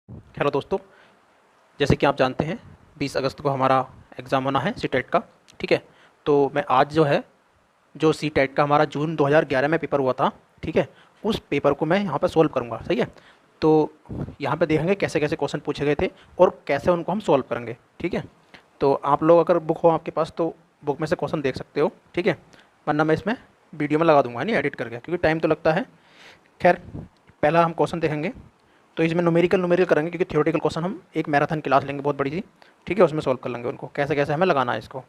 Hello दोस्तों, जैसे कि आप जानते हैं 20 अगस्त को हमारा एग्ज़ाम होना है सीटेट का। ठीक है, तो मैं आज जो सीटेट का हमारा जून 2011 में पेपर हुआ था, ठीक है, उस पेपर को मैं यहाँ पर सॉल्व करूँगा। सही है, तो यहाँ पे देखेंगे कैसे कैसे क्वेश्चन पूछे गए थे और कैसे उनको हम सॉल्व करेंगे। ठीक है, तो आप लोग अगर बुक हो आपके पास तो बुक में से क्वेश्चन देख सकते हो। ठीक है, वरना मैं इसमें वीडियो में लगा दूंगा, नहीं एडिट करके, क्योंकि टाइम तो लगता है। खैर, पहला हम क्वेश्चन देखेंगे, तो इसमें न्यूमेरिकल करेंगे, क्योंकि थ्योरेटिकल क्वेश्चन हम एक मैराथन क्लास लेंगे बहुत बड़ी सी। ठीक है, उसमें सॉल्व कर लेंगे उनको कैसे कैसे हमें लगाना है इसको।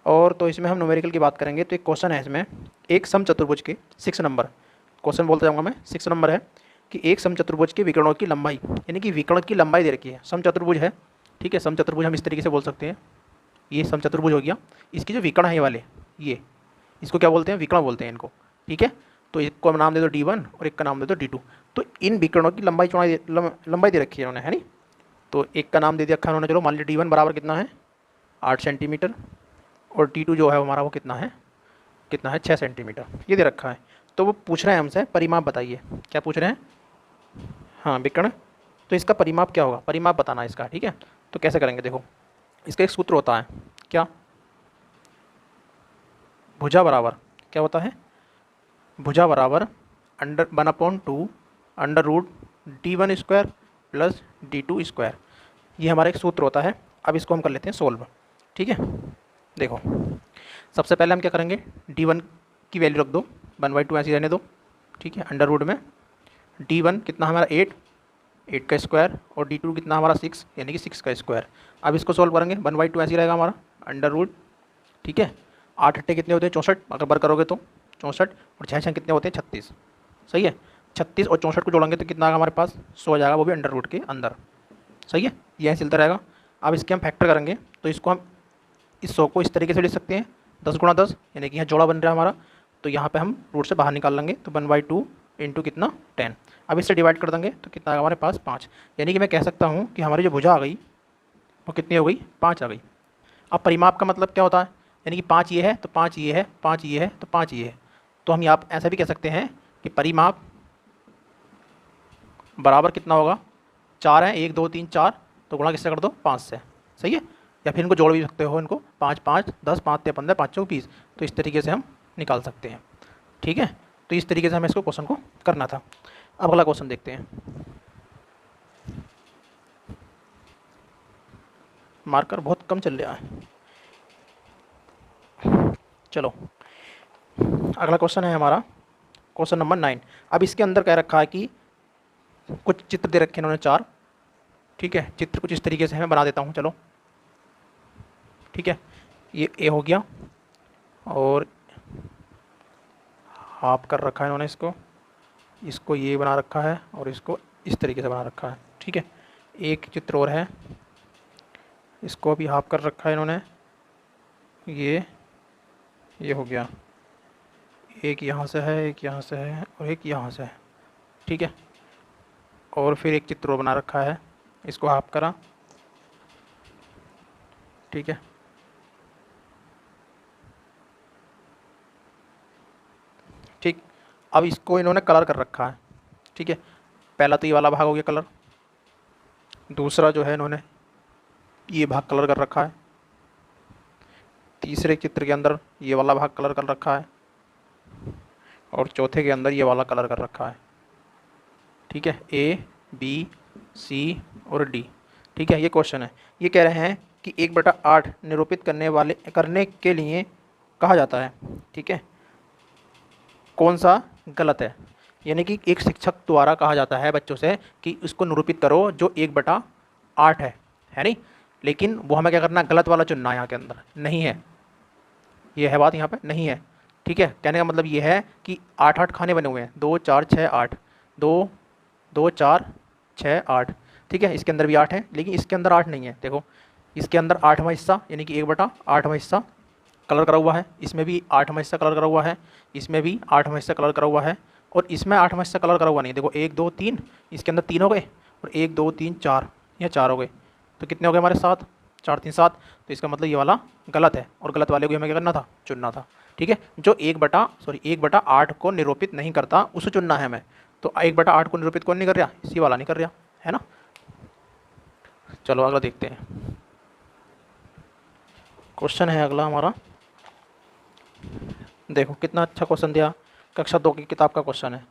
और तो इसमें हम न्यूमेरिकल की बात करेंगे, तो एक क्वेश्चन है इसमें, एक समचतुर्भुज के 6 नंबर क्वेश्चन बोलते जाऊँगा मैं। 6 नंबर है कि एक समचतुर्भुज के विकर्णों की लंबाई, यानी कि विकर्ण की लंबाई दे रखी है। समचतुर्भुज है, ठीक है, समचतुर्भुज हम इस तरीके से बोल सकते हैं, ये समचतुर्भुज हो गया। इसकी जो विकर्ण है ये वाले, ये इसको क्या बोलते हैं, विकर्ण बोलते हैं इनको। ठीक है, तो एक को नाम दे दो D1 और एक का नाम दे दो D2। तो इन विकर्णों की लंबाई चौड़ाई लंबाई दे रखी है उन्होंने, है नहीं। तो एक का नाम दे दिया उन्होंने, चलो मान लीजिए D1 बराबर कितना है 8 सेंटीमीटर, और D2 जो है हमारा वो कितना है 6 सेंटीमीटर, ये दे रखा है। तो वो पूछ रहे हैं हमसे परिमाप बताइए, क्या पूछ रहे हैं, हाँ विकर्ण। तो इसका परिमाप क्या होगा, परिमाप बताना है इसका। ठीक है, तो कैसे करेंगे, देखो इसका एक सूत्र होता है, क्या, भुजा बराबर क्या होता है, भुजा बराबर under 1/2 under root D1 square plus D2 square, ये हमारा एक सूत्र होता है। अब इसको हम कर लेते हैं सोल्व। ठीक है, देखो सबसे पहले हम क्या करेंगे, D1 की वैल्यू रख दो, 1/2 ऐसे रहने दो। ठीक है, अंडर रूट में D1 कितना हमारा 8 का स्क्वायर, और D2 कितना हमारा 6, यानी कि 6 का स्क्वायर। अब इसको सोल्व करेंगे, 1/2 ऐसे रहेगा हमारा अंडर रूट। ठीक है, 8 अट्ठे कितने होते हैं 64, अगर बर करोगे तो 64, और 6 कितने होते हैं 36। सही है, 36 और 64 को जोड़ेंगे तो कितना आएगा हमारे पास 100 आ जाएगा, वो भी अंडर रूट के अंदर। सही है, यह चलता रहेगा। अब इसके हम फैक्टर करेंगे, तो इसको हम इस 100 को इस तरीके से लिख सकते हैं 10 गुणा 10, यानी कि यहाँ जोड़ा बन रहा है हमारा। तो यहाँ पे हम रूट से बाहर निकाल लेंगे, तो 1/2 इंटू कितना 10। अब इससे डिवाइड कर देंगे तो कितना आएगा हमारे पास 5, यानी कि मैं कह सकता हूँ कि हमारी जो भुजा आ गई वो कितनी हो गई 5 आ गई। अब परिमाप का मतलब क्या होता है, यानी कि 5 ये है तो 5 ये है, 5 ये है तो 5 ये है। तो हम यहाँ ऐसा भी कह सकते हैं कि परिमाप बराबर कितना होगा, 4 है, 1 2 3 4, तो गुणा किससे कर दो 5 से। सही है, या फिर इनको जोड़ भी सकते हो, इनको 5 5 10 5 3 15 5 चौक 20, तो इस तरीके से हम निकाल सकते हैं। ठीक है, तो इस तरीके से हमें इसको क्वेश्चन को करना था। अब अगला क्वेश्चन देखते हैं, मार्कर बहुत कम चल रहा है। चलो अगला क्वेश्चन है हमारा क्वेश्चन नंबर 9। अब इसके अंदर कह रखा है कि कुछ चित्र दे रखे हैं इन्होंने 4। ठीक है, चित्र कुछ इस तरीके से मैं बना देता हूँ, चलो। ठीक है, ये ए हो गया, और हाफ कर रखा है इन्होंने इसको, इसको ये बना रखा है, और इसको इस तरीके से बना रखा है। ठीक है, एक चित्र और है, इसको भी हाफ कर रखा है इन्होंने, ये हो गया, एक यहाँ से है, एक यहाँ से है, और एक यहाँ से है। ठीक है, और फिर एक चित्र और बना रखा है, इसको हाफ करा। ठीक है, ठीक, अब इसको इन्होंने कलर कर रखा है। ठीक है, पहला तो ये वाला भाग हो गया कलर, दूसरा जो है इन्होंने ये भाग कलर कर रखा है, तीसरे चित्र के अंदर ये वाला भाग कलर कर रखा है, और चौथे के अंदर ये वाला कलर कर रखा है। ठीक है, ए बी सी और डी। ठीक है, ये क्वेश्चन है, ये कह रहे हैं कि 1/8 निरूपित करने के लिए कहा जाता है। ठीक है, कौन सा गलत है, यानी कि एक शिक्षक द्वारा कहा जाता है बच्चों से कि इसको निरूपित करो जो 1/8 है नहीं, लेकिन वो हमें क्या करना है, गलत वाला चुनना है, यहाँ के अंदर नहीं है, ये है बात, यहाँ पे नहीं है। ठीक है, कहने का मतलब ये है कि 8 खाने बने हुए हैं, 2 4 6 8, 2 2 4 6 8। ठीक है, इसके अंदर भी 8 है, लेकिन इसके अंदर 8 नहीं है। देखो इसके अंदर 8वां हिस्सा, यानी कि 1/8वां हिस्सा कलर करा हुआ है, इसमें भी 8वां हिस्सा कलर करा हुआ है, इसमें भी 8वां हिस्सा कलर करा हुआ है, और इसमें 8वां हिस्सा कलर करा हुआ नहीं। देखो 1 2 3, इसके अंदर 3 हो गए, और 1 2 3 4, यह 4 हो गए, तो कितने हो गए हमारे 7, 4 3 7। तो इसका मतलब ये वाला गलत है, और गलत वाले को हमें क्या करना था, चुनना था। ठीक है, जो 1/8 को निरूपित नहीं करता उसे चुनना है हमें। तो 1/8 को निरूपित कौन नहीं कर रहा, इसी वाला नहीं कर रहा है ना। चलो अगला देखते हैं। क्वेश्चन है अगला हमारा, देखो कितना अच्छा क्वेश्चन दिया, कक्षा 2 की किताब का क्वेश्चन है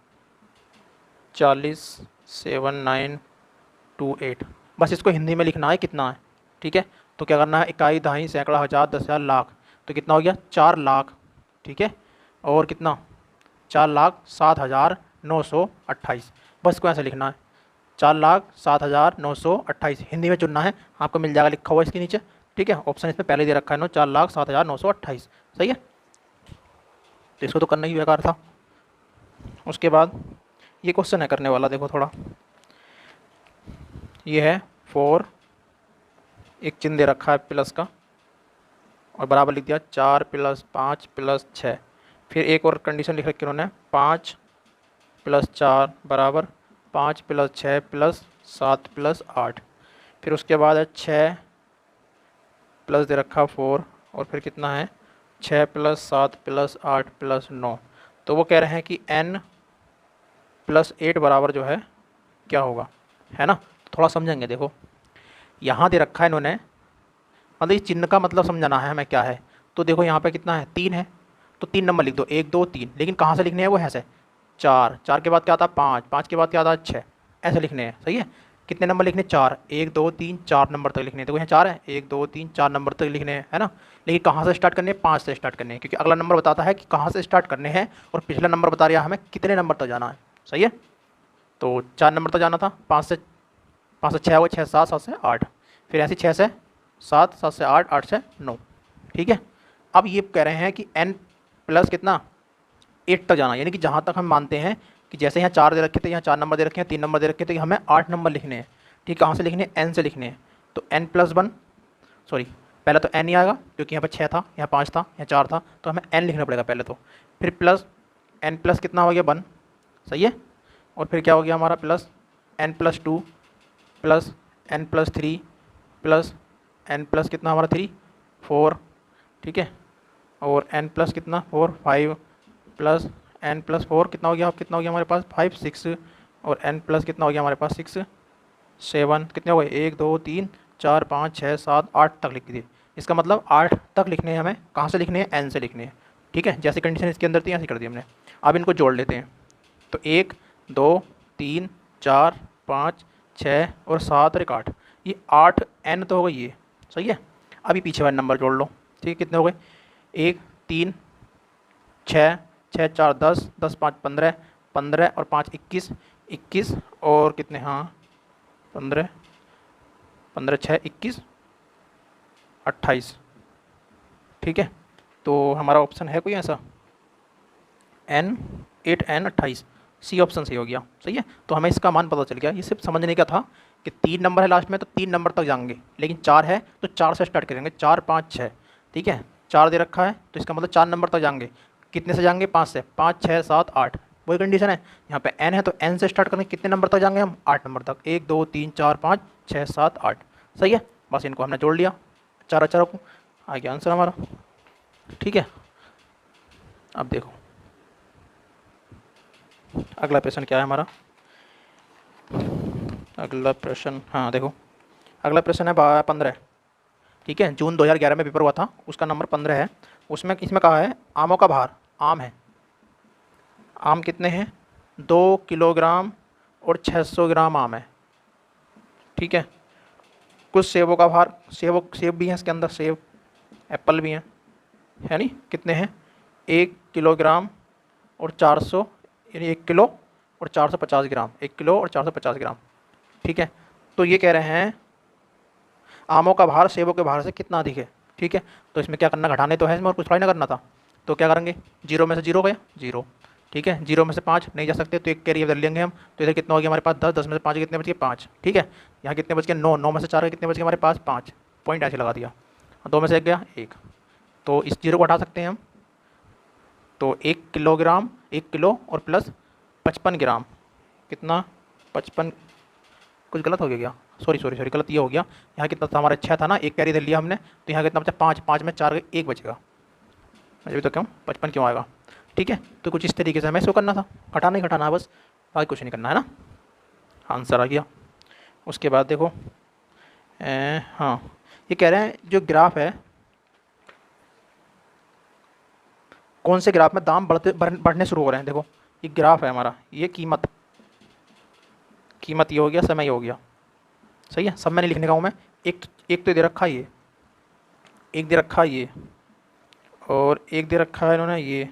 407928। बस इसको हिंदी में लिखना है कितना है, ठीक है। तो क्या करना है, इकाई, दहाई, सैकड़ा, हज़ार, 10,000, लाख। तो कितना हो गया, 4 लाख, ठीक है। और कितना, 4,07,928। बस इसको ऐसे लिखना है, 4,07,928 हिंदी में चुनना है, आपको मिल जाएगा लिखा हुआ इसके नीचे, ठीक है। ऑप्शन इसमें पहले दे रखा है नो, 4,07,928, सही है। तो इसको तो करना ही बेकार था। उसके बाद ये क्वेश्चन है करने वाला, देखो थोड़ा, ये है 4, एक चिन्ह दे रखा है प्लस का, और बराबर लिख दिया 4 + 5 + 6। फिर एक और कंडीशन लिख रखी उन्होंने, 5 + 4 बराबर 5 + 6 + 7 + 8। फिर उसके बाद है 6 प्लस दे रखा 4, और फिर कितना है 6 + 7 + 8 + 9। तो वो कह रहे हैं कि n + 8 बराबर जो है क्या होगा, है ना। तो थोड़ा समझेंगे, देखो यहाँ दे रखा है इन्होंने, मतलब इस चिन्ह का मतलब समझाना है हमें क्या है। तो देखो यहाँ पे कितना है, 3 है, तो 3 नंबर लिख दो, 1 2 3। लेकिन कहाँ से लिखने हैं वो, ऐसे 4, 4 के बाद क्या आता है 5, 5 के बाद क्या आता है 6, ऐसे लिखने हैं, सही है। कितने नंबर लिखने, 4, 1 2 3 4 नंबर तक लिखने हैं। तो यहाँ 4 है, 1 2 3 4 नंबर तक लिखने हैं, है ना। लेकिन कहाँ से स्टार्ट करने हैं, 5 से स्टार्ट करने हैं, क्योंकि अगला नंबर बताता है कि कहाँ से स्टार्ट करने हैं, और पिछला नंबर बता रहा है हमें कितने नंबर तक जाना है, सही है। तो 4 नंबर तक जाना था, 5 से 6 हो, 6 7 7 से 8, फिर ऐसे 6 से 7 7 से 8 8 से 9, ठीक है। अब ये कह रहे हैं कि n प्लस कितना 8 तक जाना, यानी कि जहाँ तक हम मानते हैं कि जैसे यहाँ 4 दे रखे थे, यहाँ 4 नंबर दे रखे हैं, 3 नंबर दे रखे थे, हमें 8 नंबर लिखने हैं, ठीक। कहाँ से लिखने हैं, n से लिखने हैं। तो n + 1, सॉरी पहले तो n ही आएगा, क्योंकि यहाँ पर 6 था, यहाँ 5 था, यहाँ 4 था, तो हमें n लिखना पड़ेगा पहले तो। फिर प्लस n प्लस कितना हो गया 1, सही है। और फिर क्या हो गया हमारा, plus n + 2 plus n + 3 plus n plus कितना हमारा 3 4, ठीक है। और n प्लस कितना 4 5 प्लस n + 4 कितना हो गया, कितना हो गया हमारे पास 5 6, और n प्लस कितना हो गया हमारे पास 6 7, कितने हो गए 1 2 3 4 5 6 7 8 तक लिख दिए। इसका मतलब 8 तक लिखने हैं हमें, कहाँ से लिखने हैं, n से लिखने हैं, ठीक है। जैसी कंडीशन इसके अंदर थी ऐसी कर दी हमने। अब इनको जोड़ लेते हैं, तो 1 2 3 4 5 6 और 7 और 8, ये 8 n तो हो गई ये, सही है। अभी पीछे वाले नंबर जोड़ लो, ठीक है। कितने हो गए, 1 3 6 6 4 10 10 5 15 15 और 5 21 21 और कितने, हाँ 15 15 6 21 28, ठीक है। तो हमारा ऑप्शन है कोई ऐसा, n 8n 28, सी ऑप्शन सही हो गया, सही है। तो हमें इसका मान पता चल गया। ये सिर्फ समझने का था कि 3 नंबर है लास्ट में, तो 3 नंबर तक जाएंगे, लेकिन 4 है तो 4 से स्टार्ट करेंगे, 4 5 6, ठीक है। 4 दे रखा है तो इसका मतलब 4 नंबर तक जाएंगे। कितने से जाएंगे, 5 से, 5 6 7 8, वही कंडीशन है। यहाँ पे n है तो n से स्टार्ट करेंगे, कितने नंबर तक जाएंगे हम, 8 नंबर तक, 1 2 3 4 5 6 7 8, सही है। बस इनको हमने जोड़ लिया, चारों चारों को, आ गया आंसर हमारा, ठीक है। अब देखो अगला प्रश्न क्या है हमारा, अगला प्रश्न, हाँ देखो अगला प्रश्न है 15, ठीक है। जून 2011 में पेपर हुआ था, उसका नंबर 15 है। उसमें इसमें कहा है आमों का भार, आम है, आम कितने हैं 2 किलोग्राम और 600 ग्राम आम है, ठीक है। कुछ सेबों का भार, सेब भी हैं इसके अंदर, सेब एप्पल भी हैं, है नहीं, कितने हैं 1 किलोग्राम और 400, यानी 1 किलो और 450 ग्राम, 1 किलो और 450 ग्राम, ठीक है। तो ये कह रहे हैं आमों का भार सेबों के भार से कितना अधिक है, ठीक है। तो इसमें क्या करना, घटाने तो है इसमें, और कुछ थोड़ा ना करना था। तो क्या करेंगे, 0 में से 0 गया 0, ठीक है। 0 में से 5 नहीं जा सकते, तो एक कैरी इधर लेंगे हम, तो इधर कितना हो गया हमारे पास 10, 10 में से 5 कितने बच गए 5, ठीक है। यहाँ कितने बच गए 9, 9 में से 4 कितने बच गए हमारे पास 5, पॉइंट ऐसे लगा दिया, 2 में से 1 गया 1, तो इस 0 को हटा सकते हैं हम। तो 1 किलोग्राम 1 किलो और प्लस 55 ग्राम, कितना 55, कुछ गलत हो गया क्या, सॉरी सॉरी सॉरी गलत ये हो गया। यहाँ कितना था हमारा 6 था ना, एक कैरी इधर लिया हमने, तो यहाँ कितना बचा 5, 5 में 4 1 बचेगा, अभी तो क्यों 55 क्यों आएगा, ठीक है। तो कुछ इस तरीके से हमें इसको करना था, घटाना ही घटाना है बस, बाकी कुछ नहीं करना है ना, आंसर आ गया। उसके बाद देखो हाँ, ये कह रहे हैं जो ग्राफ है, कौन से ग्राफ में दाम बढ़ने शुरू हो रहे हैं। देखो ये ग्राफ है हमारा, ये कीमत, कीमत ये हो गया, समय ये हो गया। सही है, सब मैं नहीं लिखने का हूँ मैं। एक तो दे रखा है ये, एक दे रखा है ये, और एक दे रखा है इन्होंने ये,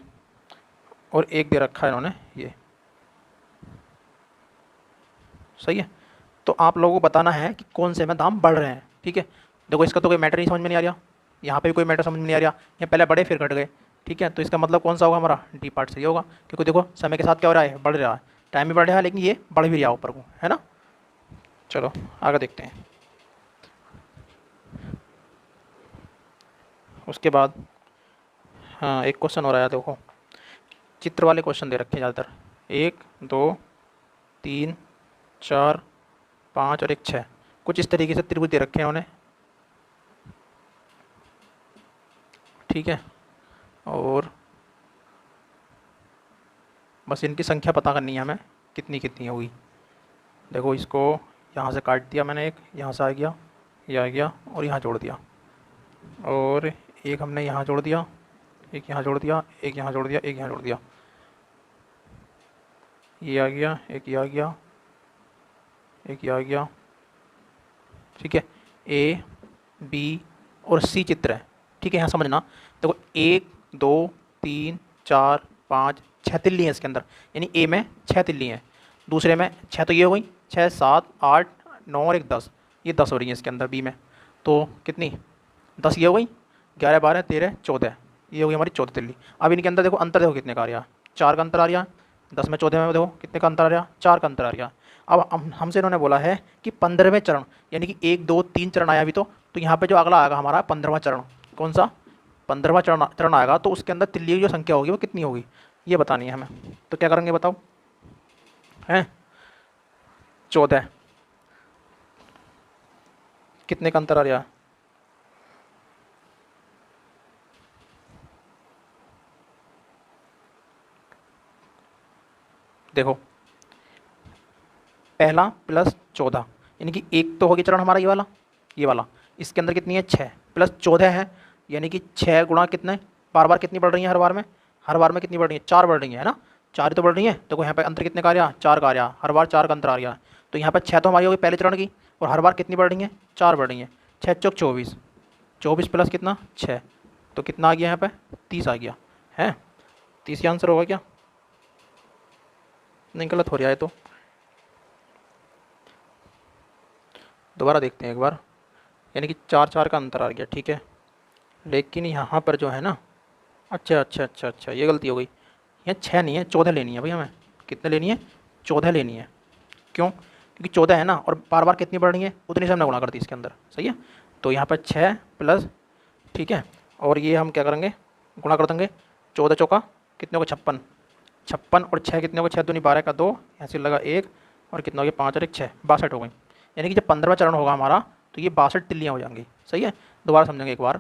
और एक दे रखा है इन्होंने ये। सही है, तो आप लोगों को बताना है कि कौन से में दाम बढ़ रहे हैं। ठीक है, देखो इसका तो कोई मैटर नहीं समझ में नहीं आ रहा, यहाँ पे भी कोई मैटर समझ में नहीं आ रहा, यहाँ पहले बढ़े फिर घट गए। ठीक है, तो इसका मतलब कौन सा होगा हमारा, डी पार्ट सही होगा, क्योंकि देखो समय के साथ क्या हो रहा है, बढ़ रहा है, टाइम भी बढ़ रहा है, लेकिन ये बढ़ भी रहा है ऊपर को, है ना। चलो आगे देखते हैं। उसके बाद हाँ, एक क्वेश्चन हो रहा है, देखो चित्र वाले क्वेश्चन दे रखे हैं ज़्यादातर, 1 2 3 4 5 और एक 6, कुछ इस तरीके से त्रिभुज दे रखे हैं उन्हें। ठीक है, और बस इनकी संख्या पता करनी है हमें, कितनी कितनी होगी। देखो इसको यहाँ से काट दिया मैंने, एक यहाँ से आ गया, ये आ गया, और यहाँ जोड़ दिया, और एक हमने यहाँ जोड़ दिया, एक यहाँ जोड़ दिया, एक यहाँ जोड़ दिया, एक यहाँ जोड़ दिया, ये आ गया, एक ये आ गया, एक ये आ गया। ठीक है, ए बी और सी चित्र है। ठीक है, यहाँ समझना, देखो 1 2 3 4 5 6 तिल्ली हैं इसके अंदर, यानी ए में 6 तिल्ली हैं, दूसरे में 6 तो ये हो गई, 6 7 8 9 और एक 10, ये 10 हो रही है इसके अंदर बी में। तो कितनी, 10 ये हो गई, 11 12 13 14, ये हो गई हमारी 14 तिल्ली। अब इनके अंदर देखो अंतर, देखो कितने का आ रहा है, 4 का अंतर आ रहा है, 10 में 14 में देखो कितने का अंतर आ रहा है, 4 का अंतर आ रहा है। अब हमसे इन्होंने बोला है कि 15वें चरण, यानी कि 1 2 3 चरण आया अभी तो यहाँ पे जो अगला आएगा हमारा 15वां चरण, कौन सा 15वां चरण आएगा, तो उसके अंदर तिल्ली की जो संख्या होगी वो कितनी होगी, ये बतानी है हमें। तो क्या करेंगे बताओ, हैं 14, कितने का अंतर आ रहा है, देखो पहला प्लस 14, यानी कि एक तो होगी चरण हमारा ये वाला, इसके अंदर कितनी है 6 प्लस 14 है, यानी कि 6 गुणा कितने, बार बार कितनी बढ़ रही है, हर बार में कितनी बढ़ रही है, 4 बढ़ रही है ना, 4 ही तो बढ़ रही है। देखो यहाँ पे अंतर कितने का आ रहा है, 4 का आ रहा है, हर बार 4 का अंतर आ रहा है, तो यहाँ पर 6 तो हमारी होगी पहले चरण की, और हर बार कितनी बढ़ रही है, 4 बढ़ रही है, 6 चौक 24, 24 प्लस कितना 6, तो कितना आ गया यहाँ पे 30 आ गया है, 30 ही आंसर होगा क्या, नहीं गलत हो रहा है तो दोबारा देखते हैं एक बार, यानी कि 4 4 का अंतर आ गया। ठीक है, लेकिन यहाँ पर जो है ना, अच्छा ये गलती हो गई, यहाँ 6 नहीं है 14 लेनी है भाई हमें, कितने लेनी है 14 लेनी है, क्यों, क्योंकि 14 है ना, और बार बार कितनी बढ़ रही है उतनी से हमने गुणा कर दी इसके अंदर। सही है, तो यहाँ पर 6 प्लस, ठीक है, और ये हम क्या करेंगे गुणा कर देंगे, 14 चौका कितने को 56, 56 और 6 कितने को, 6 दूनी 12 का 2, यहाँ से लगा 1, और कितना हो गया 5 और 1 6, 62 हो गई। यानी कि जब 15वां चरण होगा हमारा तो ये 62 तिल्लियाँ हो जाएंगी। सही है, दोबारा समझेंगे एक बार।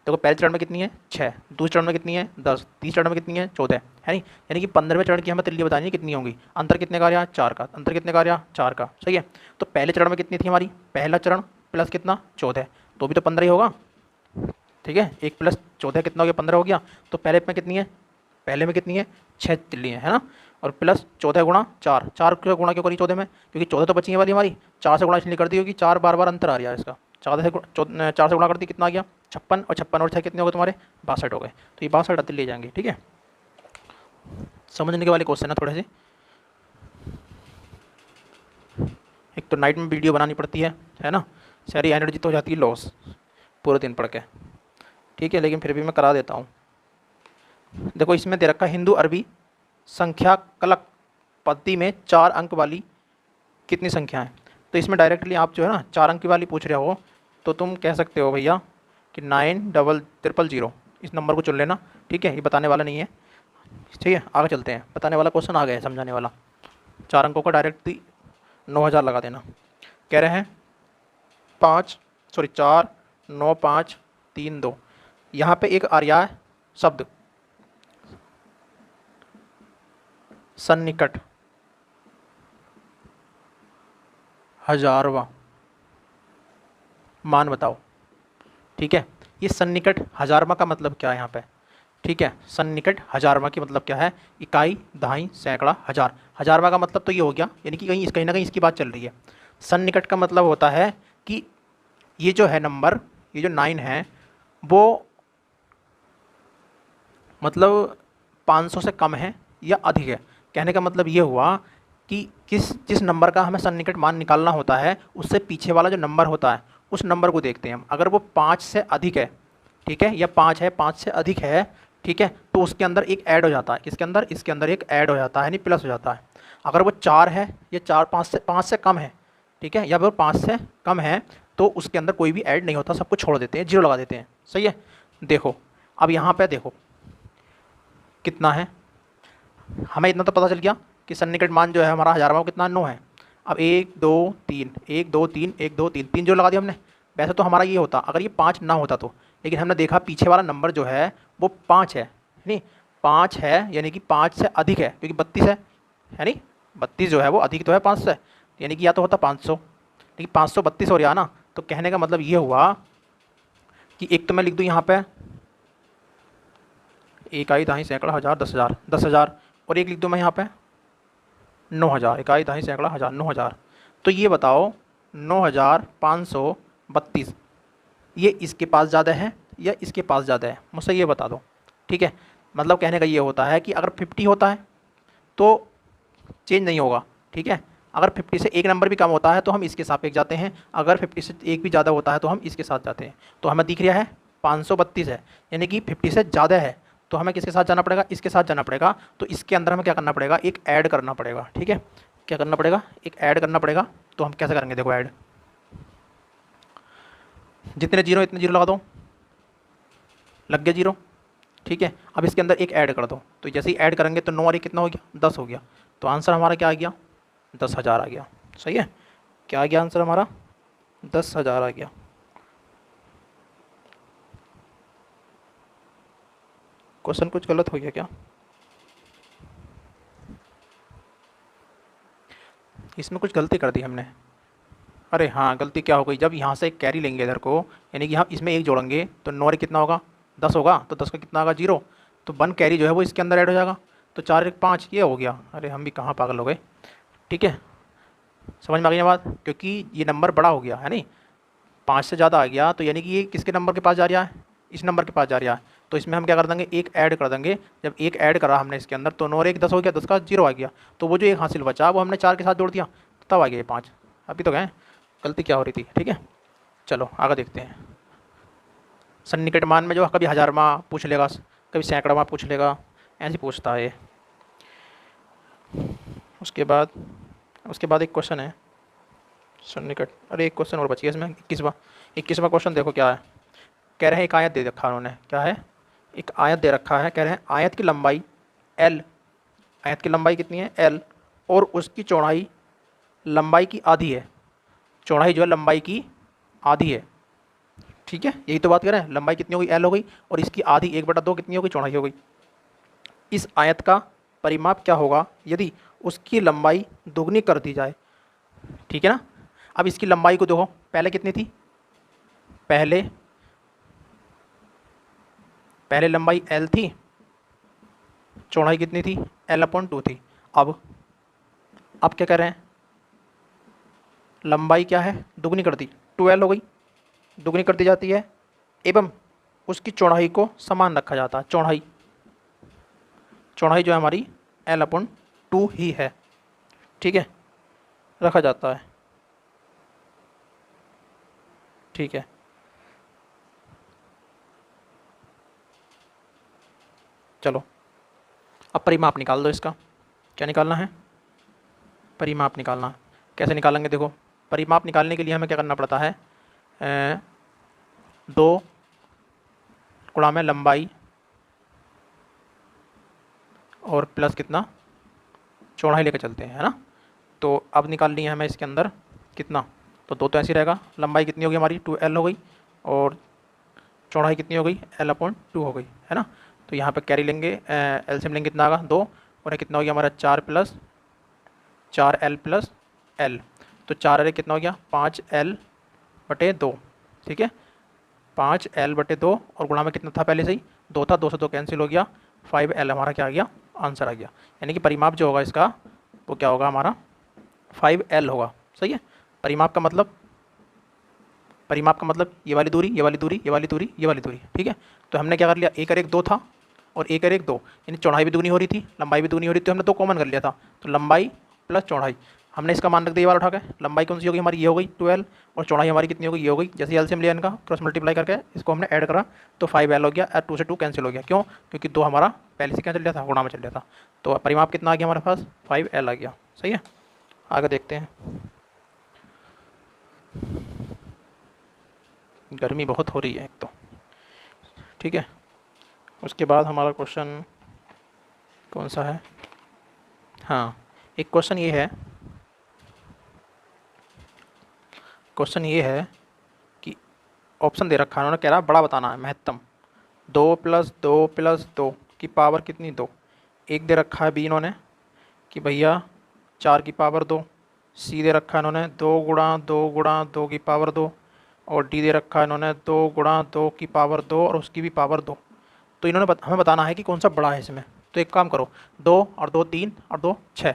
देखो पहले चरण में कितनी है 6, दूसरे चरण में कितनी है 10, तीसरे चरण में कितनी है 14, है नहीं, यानी कि 15वें चरण की हमें तिल्ली बतानी है कितनी होंगी, अंतर कितने का आ रहा, 4 का, अंतर कितने का आ रहा 4 का। सही है, तो पहले चरण में कितनी थी हमारी, पहला चरण प्लस कितना 14, तो भी तो 15 ही होगा। ठीक है, 1 प्लस 14 कितना हो गया 15 हो गया, तो पहले में कितनी है, पहले में कितनी है 6 तिल्ली है ना, और प्लस 14 गुणा 4, 4 क्यों गुणा क्यों करी 14 में, क्योंकि 14 तो बची है वाली हमारी, 4 से गुणा इसलिए कर दी क्योंकि 4 बार बार अंतर आ रहा है इसका, 4 से गुणा कर दी कितना आ गया 56, और 56 और 6 कितने हो गए तुम्हारे 62 हो गए, तो ये 62 तिल्ली ले जाएंगे। ठीक है, समझने के वाले क्वेश्चन है थोड़े से। एक तो नाइट में वीडियो बनानी पड़ती है ना, सारी एनर्जी तो हो जाती है लॉस पूरे दिन पढ़ के। ठीक है, लेकिन फिर भी मैं करा देता हूँ। देखो इसमें दे रखा हिंदू अरबी संख्या कलक पद्धति में 4 अंक वाली कितनी संख्या है, तो इसमें डायरेक्टली आप जो है ना 4 अंक वाली पूछ रहे हो, तो तुम कह सकते हो भैया कि 90000, इस नंबर को चुन लेना। ठीक है, ये बताने वाला नहीं है। ठीक है, आगे चलते हैं, बताने वाला क्वेश्चन आ गया है, समझाने वाला। 4 अंकों का डायरेक्टली 9000 लगा देना। कह रहे हैं 4 9 5 3 2, यहाँ पे एक आ रहा है शब्द सन्निकट, हजारवा, मान बताओ। ठीक है, ये सन्निकट हजारमा का मतलब क्या है यहाँ पे? ठीक है, सन्निकट हजारमा की मतलब क्या है? इकाई, दहाई, सैकड़ा, हजार। हजारमा का मतलब तो ये हो गया, यानी कि कहीं ना कहीं इसकी बात चल रही है। सन्निकट का मतलब होता है कि ये जो है नंबर, ये जो 9 है वो मतलब 500 से कम है या अधिक है। कहने का मतलब ये हुआ कि जिस नंबर का हमें सन्निकट मान निकालना होता है उससे पीछे वाला जो नंबर होता है उस नंबर को देखते हैं हम। अगर वो 5 से अधिक है, ठीक है, या 5 है, 5 से अधिक है, ठीक है, तो उसके अंदर एक ऐड हो जाता है। किसके अंदर? इसके अंदर एक ऐड हो जाता है, यानी प्लस हो जाता है। अगर वो 4 है, या 4 5 से कम है, ठीक है, या फिर 5 से कम है, तो उसके अंदर कोई भी ऐड नहीं होता, सबको छोड़ देते हैं, जीरो लगा देते हैं। सही है। देखो अब यहाँ पे देखो कितना है, हमें इतना तो पता चल गया कि सन्निकट मान जो है हमारा हजारमा वो कितना? 9 है। अब 1 2 3 1 2 3 1 2 3 3 जो लगा दिया हमने। वैसे तो हमारा ये होता अगर ये 5 ना होता तो, लेकिन हमने देखा पीछे वाला नंबर जो है वो 5 है, नहीं 5 है, यानी कि 5 से अधिक है, क्योंकि 32 है, यानी 32 जो है वो अधिक तो है 5 से, यानी कि या तो होता 500, लेकिन 532 हो रहा ना। तो कहने का मतलब ये हुआ कि एक तो मैं लिख दूँ यहाँ पे इकाई, दहाई, सैकड़ा, हज़ार, 10,000, 10,000, और एक लिख दूँ मैं यहाँ पे 9,000, इकाई, दहाई, सैकड़ा, हज़ार, 9,000। तो ये बताओ 9,532 ये इसके पास ज़्यादा है या इसके पास ज़्यादा है? मुझसे ये बता दो। ठीक है, मतलब कहने का ये होता है कि अगर 50 होता है तो चेंज नहीं होगा। ठीक है, अगर 50 से एक नंबर भी कम होता है तो हम इसके सापेक्ष जाते हैं, अगर 50 से एक भी ज़्यादा होता है तो हम इसके साथ जाते हैं। तो हमें दिख रहा है 532 है, यानी कि 50 से ज़्यादा है, तो हमें किसके साथ जाना पड़ेगा? इसके साथ जाना पड़ेगा। तो इसके अंदर हमें क्या करना पड़ेगा? एक ऐड करना पड़ेगा। ठीक है, क्या करना पड़ेगा? एक ऐड करना पड़ेगा। तो हम कैसे करेंगे? देखो ऐड, जितने जीरो इतने जीरो लगा दो, लग गया जीरो। ठीक है, अब इसके अंदर एक ऐड कर दो, तो जैसे ही ऐड करेंगे तो 9 और 1 कितना हो गया? 10 हो गया। तो आंसर हमारा क्या आ गया? 10,000 आ गया। सही है, क्या आ गया आंसर हमारा? 10,000 आ गया। क्वेश्चन कुछ गलत हो गया क्या? इसमें कुछ गलती कर दी हमने। अरे हाँ, गलती क्या हो गई, जब यहाँ से एक कैरी लेंगे इधर को, यानी कि हम इसमें एक जोड़ेंगे तो 9 और 1 कितना होगा? 10 होगा। तो 10 का कितना होगा? जीरो। तो 1 कैरी जो है वो इसके अंदर ऐड हो जाएगा। तो 4 और 1 5, ये हो गया। अरे हम भी कहाँ पागल हो गए। ठीक है, समझ में आ गई ना बात? क्योंकि ये नंबर बड़ा हो गया है, नहीं 5 से ज़्यादा आ गया, तो यानी कि ये किसके नंबर के पास जा रहा है? इस नंबर के पास जा रहा है। तो इसमें हम क्या कर देंगे? एक ऐड कर देंगे। जब एक ऐड करा हमने इसके अंदर तो 9 और 1 10 हो गया, 10 का जीरो आ गया। तो वो जो एक हासिल बचा वो हमने 4 के साथ जोड़ दिया, तब आ गया ये 5। अभी तो गए, गलती क्या हो रही थी। ठीक है, चलो आगे देखते हैं। सन्निकट मान में जो कभी हजारमा पूछ लेगा, कभी सैकड़वा पूछ लेगा, ऐसे पूछता है ये। उसके बाद एक क्वेश्चन है सन्निकट। अरे एक क्वेश्चन और बच गया इसमें, 21वां क्वेश्चन देखो क्या है। कह रहे हैं एक आयत दे रखा है उन्होंने, क्या है? एक आयत दे रखा है। कह रहे हैं आयत की लंबाई L, आयत की लंबाई कितनी है? L, और उसकी चौड़ाई लंबाई की आधी है। चौड़ाई जो है लंबाई की आधी है। ठीक है, यही तो बात कर रहे हैं। लंबाई कितनी हो गई? L हो गई, और इसकी आधी 1/2 कितनी हो गई? चौड़ाई हो गई। इस आयत का परिमाप क्या होगा यदि उसकी लंबाई दोगुनी कर दी जाए? ठीक है ना। अब इसकी लंबाई को देखो, पहले कितनी थी? पहले लंबाई L थी, चौड़ाई कितनी थी? L/2 थी। अब क्या कर रहे हैं? लंबाई क्या है? दुगनी कर दी, 2L हो गई, दुगनी कर दी जाती है, एवं उसकी चौड़ाई को समान रखा जाता है। चौड़ाई जो है हमारी L/2 ही है। ठीक है, रखा जाता है। ठीक है, चलो अब परिमाप निकाल दो इसका। क्या निकालना है? परिमाप निकालना है। कैसे निकालेंगे? देखो, परिमाप निकालने के लिए हमें क्या करना पड़ता है? 2 गुणा में लंबाई और प्लस कितना? चौड़ाई लेकर चलते हैं, है ना। तो अब निकालनी है हमें इसके अंदर कितना? तो 2 तो ऐसे रहेगा। लंबाई कितनी होगी हमारी? 2L हो गई, और चौड़ाई कितनी हो गई? L/2 हो गई, है ना। तो यहाँ पे कैरी लेंगे, एलसीएम लेंगे, कितना आगा? 2, और ये कितना हो गया हमारा? 4L + L। तो 4 अरे कितना हो गया? 5L/2, ठीक है, 5L/2 और गुणा में कितना था पहले से ही 2 था, 2 से 2 कैंसिल हो गया, 5L हमारा क्या आ गया, आंसर आ गया। यानी कि परिमाप जो होगा इसका वो क्या होगा हमारा 5L होगा। सही है, परिमाप का मतलब ये वाली दूरी, ये वाली दूरी, ये वाली दूरी, ये वाली दूरी। ठीक है, तो हमने क्या कर लिया, 1 और 1 2 था और 1 और 1 2, यानी चौड़ाई भी दूनी हो रही थी, लंबाई भी दूनी हो रही थी, तो हमने 2 कॉमन कर लिया था, तो लंबाई प्लस चौड़ाई। हमने इसका मान रख दिया ये वाला उठा के, लंबाई कौन सी होगी हमारी, ये हो गई 12 और चौड़ाई हमारी कितनी होगी, ये हो गई। जैसे एलसीएम लिया इनका क्रॉस मल्टीप्लाई करके इसको हमने ऐड करा तो 5L हो गया और 2 से 2 कैंसिल हो गया। क्यों, क्योंकि 2 हमारा पहले से क्या चल रहा था, गुणा में चल रहा था। तो परिमाप कितना आ गया हमारे पास, 5L आ गया। सही है, आगे देखते हैं। गर्मी बहुत हो रही है एक तो। ठीक है, उसके बाद हमारा क्वेश्चन कौन सा है, हाँ एक क्वेश्चन ये है कि ऑप्शन दे रखा है उन्होंने, कह रहा बड़ा बताना है महत्तम, 2+2+2 की पावर कितनी 2। एक दे रखा है बी इन्होंने कि भैया 4 की पावर 2, सी दे रखा है इन्होंने 2 × 2 × 2 की पावर 2 और डी दे रखा है इन्होंने 2 × 2 की पावर 2 और उसकी भी पावर 2। तो इन्होंने हमें बताना है कि कौन सा बड़ा है इसमें। तो एक काम करो, 2 और 2 3 और 2 6,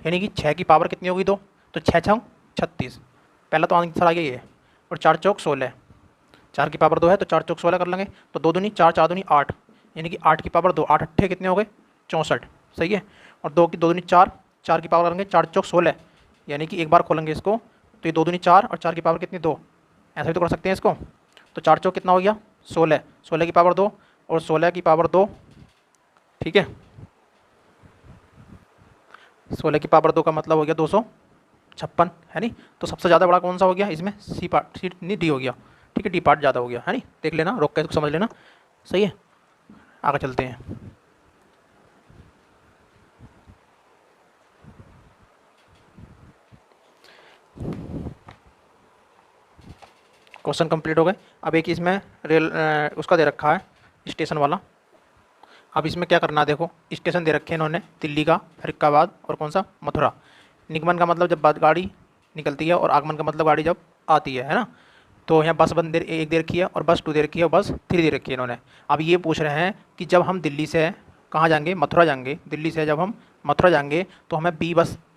यानी कि 6 की पावर कितनी होगी 2, तो 6 6 36, पहला तो आंसर आ गया ये। और 4 चौक 16, 4 की पावर 2 है तो 4 चौक 16 कर लेंगे, तो 2 दूनी 4, 4 दूनी 8, यानी कि 8 की पावर 2, 8 अट्ठे कितने हो गए 64। सही है, और 2 दूनी 4, 4 की पावर करेंगे 4 चौक 16, यानी कि एक बार खोलेंगे इसको तो ये 2 दूनी 4 और 4 की पावर कितनी 2, ऐसा भी तो कर सकते हैं इसको। तो 4 चौक कितना हो गया 16, 16 की पावर 2 और 16 की पावर 2। ठीक है, 16 की पावर 2 का मतलब हो गया 256, है नहीं। तो सबसे ज़्यादा बड़ा कौन सा हो गया इसमें, सी पार्ट, सी नहीं डी हो गया। ठीक है, डी पार्ट ज़्यादा हो गया, है नहीं, देख लेना रोक के समझ लेना। सही है, आगे चलते हैं। क्वेश्चन कंप्लीट हो गए। अब एक इसमें रेल उसका दे रखा है स्टेशन वाला। अब इसमें क्या करना है, देखो स्टेशन दे रखे हैं इन्होंने, दिल्ली का, फरीदाबाद और कौन सा, मथुरा। निगमन का मतलब जब गाड़ी निकलती है और आगमन का मतलब गाड़ी जब आती है ना। तो यहाँ बस एक दे रखी है और बस 2 दे रखी है और बस 3 दे रखी है इन्होंने। अब ये पूछ रहे हैं कि जब हम दिल्ली से कहाँ जाएंगे, मथुरा जाएंगे, दिल्ली से जब हम मथुरा जाएंगे तो हमें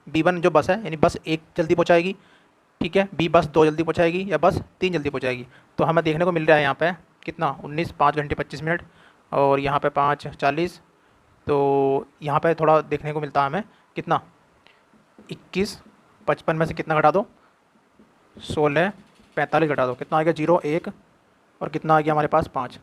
B1 जो बस है, यानी बस 1 जल्दी पहुँचाएगी, ठीक है, B बस 2 जल्दी पहुँचाएगी या बस 3 जल्दी पहुँचाएगी। तो हमें देखने को मिल रहा है यहाँ पे कितना 19 5 घंटे 25 मिनट और यहाँ पे 5:40। तो यहाँ पे थोड़ा देखने को मिलता है हमें कितना 21 55 में से कितना घटा दो 16 45 घटा दो, कितना आ गया 0 1 और कितना आ गया हमारे पास 5।